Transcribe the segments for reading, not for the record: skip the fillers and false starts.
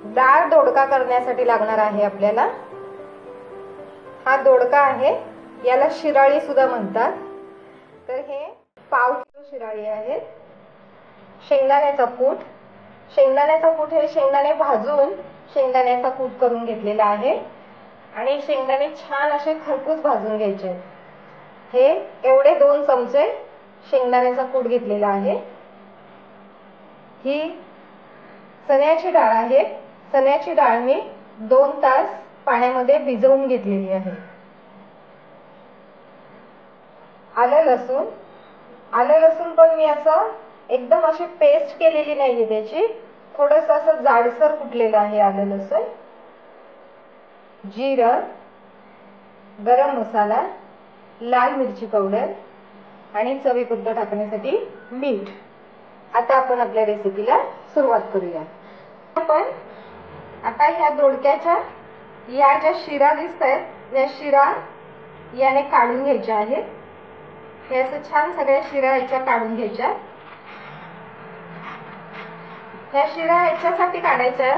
डाळ दोडका करण्यासाठी लागणार आहे आपल्याला। हा दोडका आहे, याला शिराळी सुद्धा म्हणतात। तर हे पाव किलो शिराळी आहेत। शेंगदाण्याचा कूट, शेंगदाण्याचा कूट हे शेंगदाणे भाजून शेंगदाण्याचा कूट करून घेतलेला आहे आणि शेंगदाणे छान असे खरपूस भाजून घ्यायचे। हे एवढे 2 चमचे शेंगदाण्याचा कूट घेतलेला आहे। ही चण्याची डाळ आहे। चण्याची डाळ मी 2 तास पाण्यामध्ये भिजवून घेतलेली आहे। आलं लसूण, आलं लसूण पण मी असं एकदम अशी पेस्ट केलेली नाहीये त्याची, थोडंसं असं जाडसर कुटलेलं आहे आलं लसूण। जिरं, गरम मसाला, लाल मिरची पावडर आणि चवीपुरतं टाकण्यासाठी मीठ। आता आपण आपल्या रेसिपीला सुरुवात करूया। आपण आता या दोडक्याच्या या ज्या शिरा दिसतायत या शिरा याने काढून घ्यायच्या आहेत। हे असं छान सगळ्या शिरा याच्या काढून घ्यायच्या। ह्या शिरा याच्यासाठी काढायच्या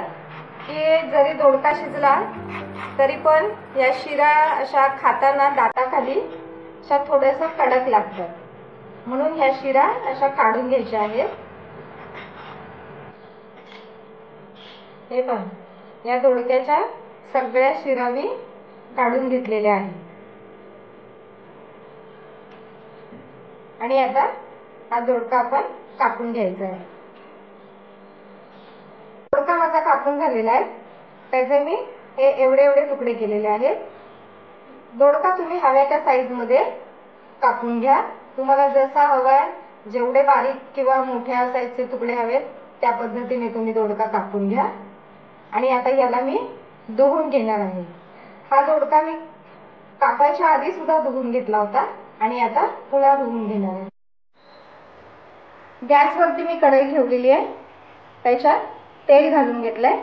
की जरी दोडका शिजला तरी पण या शिरा अशा खाताना दाताखाली अशा थोड्याशा कडक लागतात, म्हणून ह्या शिरा अशा काढून घ्यायच्या आहेत। हे पहा, या दोडक्याच्या सगळ्या शिरा मी काढून घेतलेल्या आहेत। आणि आता हा दोडका आपण कापून घ्यायचा आहे। दोडका माझा कापून झालेला आहे, त्याचे मी हे एवढे एवढे तुकडे केलेले आहेत। दोडका तुम्ही हव्या त्या साईज मध्ये कापून घ्या, तुम्हाला जसा हवाय, जेवढे बारीक किंवा मोठ्या साईजचे तुकडे हवेत त्या पद्धतीने तुम्ही दोडका कापून घ्या। आणि आता याला मी धुवून घेणार आहे। हा दोडका मी कापायच्या आधी सुद्धा धुवून घेतला होता आणि आता पुन्हा धुवून घेणार आहे। गॅसवरती मी कढई ठेवलेली आहे, त्याच्यात तेल घालून घेतलंय।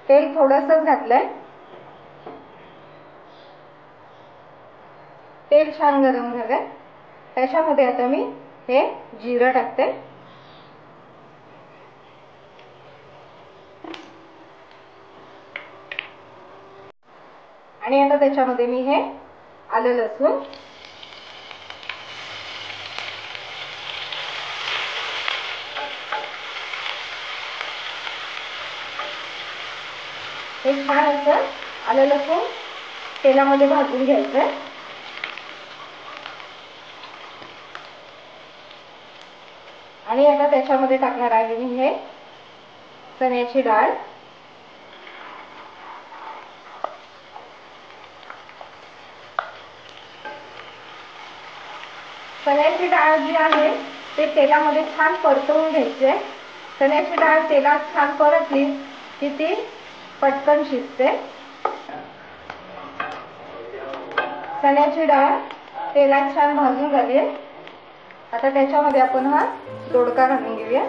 तेल थोडंसंच घातलंय। तेल छान गरम झालंय, त्याच्यामध्ये आता मी हे जिरं टाकते। आणि आता त्याच्यामध्ये मी हे आलं लसूण, हे छान असं आलं लसूण तेलामध्ये भाजून घ्यायचंय। आणि आता त्याच्यामध्ये टाकणार आहे मी हे चण्याची डाळ। चण्याची डाळ जी आहे ते तेलामध्ये छान परतवून घ्यायची आहे। चण्याची डाळ तेलात छान परतली की ती पटकन शिजते। चण्याची डाळ तेलात छान भाजून झाली आहे, आता त्याच्यामध्ये आपण हा दोडका घालून घेऊया।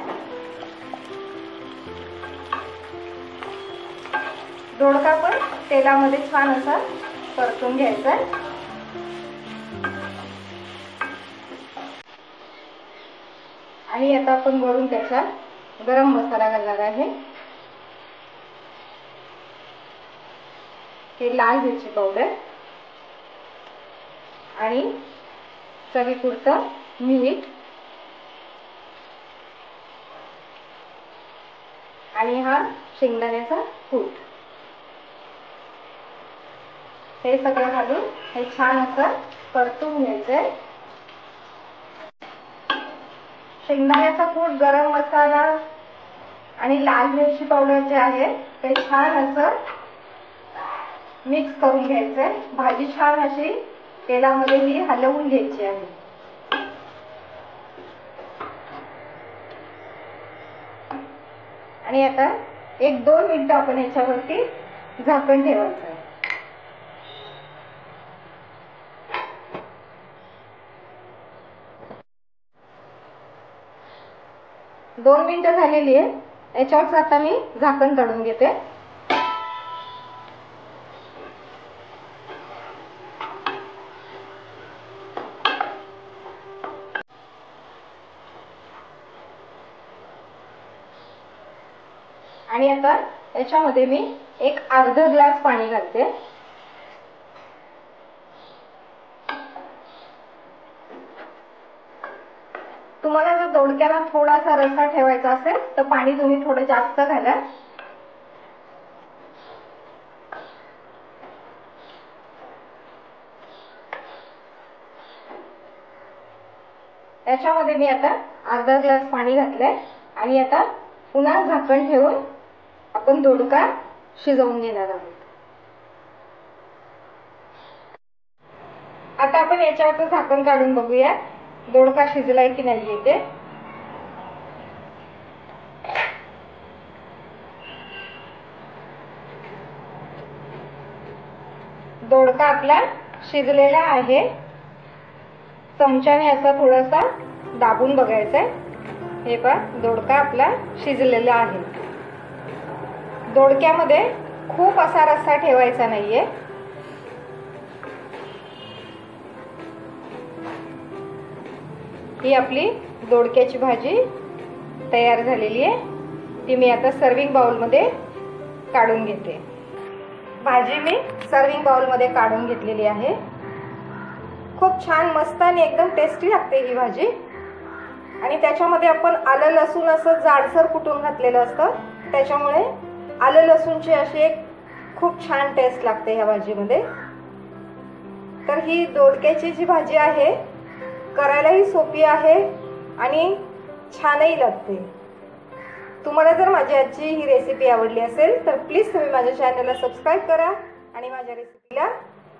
दोडका पण तेलामध्ये छान असा परतून घ्यायचा आहे। आणि आता आपण वरून त्याच्यात गरम मसाला घालणार आहे। हे लाल मिरची पावडर आणि चवीपुरतं मीठ आणि हा शेंगदाण्याचा कूट, हे सगळं घालून हे छान असं परतून घ्यायचंय। शेंगदाण्याचा कूट, गरम मसाला आणि लाल मिरची पावडर जे आहे ते छान असं मिक्स करून घ्यायचंय। भाजी छान अशी तेलामध्ये ही हलवून घ्यायची आहे। आणि आता 1-2 मिनिटं आपण याच्यावरती झाकण ठेवायचं आहे। 2 मिनिटं झालेली आहे, याच्यावर आता मी झाकण काढून घेते। आणि आता याच्यामध्ये मी एक अर्धा ग्लास पाणी घालते। तुम्हाला जर दोडक्याला थोडासा रस्सा ठेवायचा असेल तर पाणी तुम्ही थोडं जास्त घाला। याच्यामध्ये मी आता अर्धा ग्लास पाणी घातलंय आणि आता पुन्हा झाकण ठेवून आपण दोडका शिजवून घेणार आहोत। आता आपण याच्यावरचं झाकण काढून बघूया दोडका शिजलाय की नाहीये ते। दोडका आपला शिजलेला आहे। चमच्याने असा थोडासा दाबून बघायचा आहे। हे पहा दोडका आपला शिजलेला आहे। दोडक्यामध्ये खूप असा रस्सा ठेवायचा नाहीये। ही आपली दोडक्याची भाजी तयार झालेली आहे। ती मी आता सर्विंग बाउल मध्ये काढून घेते। भाजी मी सर्विंग बाउल मध्ये काढून घेतलेली आहे। खूप छान मस्त आणि एकदम टेस्टी लागते ही भाजी। आणि त्याच्यामध्ये आपण आलं लसूण असं जाडसर कुटून घातलेलं असतं, त्याच्यामुळे आलं लसूणची अशी एक खूप छान टेस्ट लागते ह्या भाजीमध्ये। तर ही दोडक्याची जी भाजी आहे करायलाही सोपी आहे आणि छानही लागते। तुम्हाला जर माझी आजची ही रेसिपी आवडली असेल तर प्लीज तुम्ही माझ्या चॅनलला सबस्क्राईब करा आणि माझ्या रेसिपीला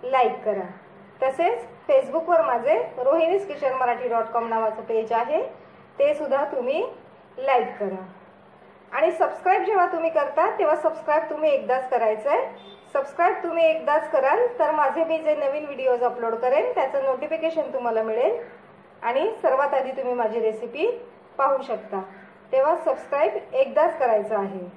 लाईक करा। तसेच फेसबुकवर माझे rohiniskitchenmarathi.com नावाचं पेज आहे, ते सुद्धा तुम्ही लाईक करा। आणि सबस्क्राईब जेव्हा तुम्ही करता तेव्हा सबस्क्राईब तुम्ही एकदाच करायचं आहे। सबस्क्राईब तुम्ही एकदाच कराल तर माझे मी जे नवीन व्हिडिओज अपलोड करेन त्याचं नोटिफिकेशन तुम्हाला मिळेल आणि सर्वात आधी तुम्ही माझी रेसिपी पाहू शकता। तेव्हा सबस्क्राईब एकदाच करायचं आहे।